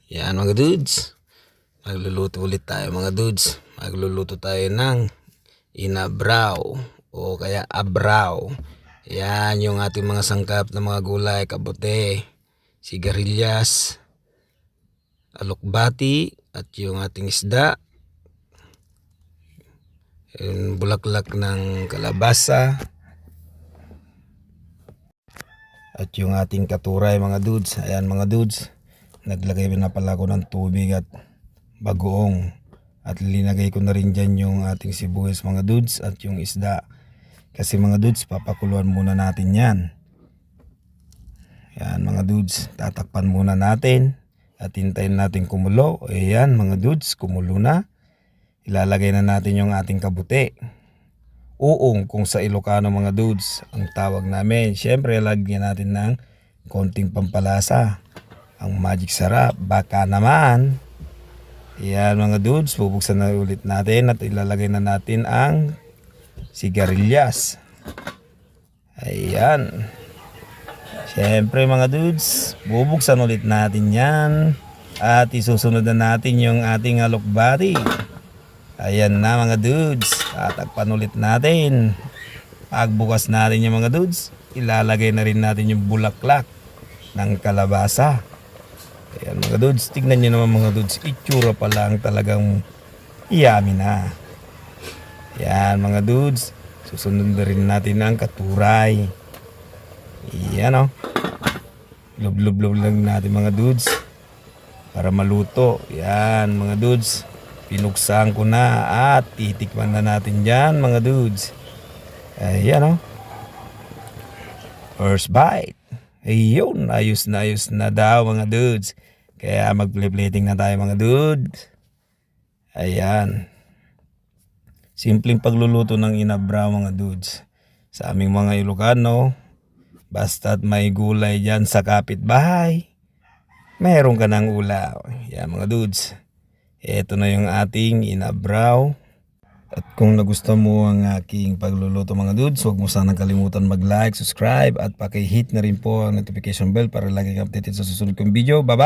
Yan mga dudes, magluluto ulit tayo mga dudes. Magluluto tayo ng inabraw o kaya abraw. Yan yung ating mga sangkap na mga gulay, kabote, sigarilyas, alokbati at yung ating isda, yung bulaklak ng kalabasa at yung ating katuray mga dudes. Ayan mga dudes, naglagay na pala ako ng tubig at bagoong at linagay ko na rin dyan yung ating sibuyas mga dudes at yung isda, kasi mga dudes papakuluan muna natin yan. Yan mga dudes, tatakpan muna natin at hintayin natin kumulo. Ayan mga dudes, kumulo na. Ilalagay na natin yung ating kabute, uong kung sa Ilocano mga dudes ang tawag namin. Syempre lagyan natin ng konting pampalasa, ang magic sarap, baka naman. Yan mga dudes, bubuksan na ulit natin at ilalagay na natin ang sigarilyas. Ayan. Syempre mga dudes, bubuksan ulit natin yan at isusunod na natin yung ating alokbati. Ayan na mga dudes, tatakpan ulit natin. Pagbukas natin yung mga dudes, ilalagay na rin natin yung bulaklak ng kalabasa. Ayan mga dudes, tignan nyo naman mga dudes, itsura pa lang talagang yummy na. Ayan mga dudes, susunod na rin natin ang katuray. Ayan o, lub-lub lang natin mga dudes para maluto. Ayan mga dudes, pinuksan ko na at titikman na natin dyan mga dudes. Ayan o, first bite. Ayun, ayos na daw mga dudes. Kaya mag-plating na tayo mga dudes. Ayan. Simpleng pagluluto ng inabraw mga dudes. Sa aming mga Ilocano, basta't may gulay dyan sa kapitbahay, meron ka ng ulaw. Ayan mga dudes. Ito na yung ating inabraw. At kung nagustuhan mo ang aking pagluluto mga dudes, huwag mo sanang kalimutan mag-like, subscribe at paki-hit na rin po ang notification bell para lagi kang updated sa susunod kong video. Bye-bye!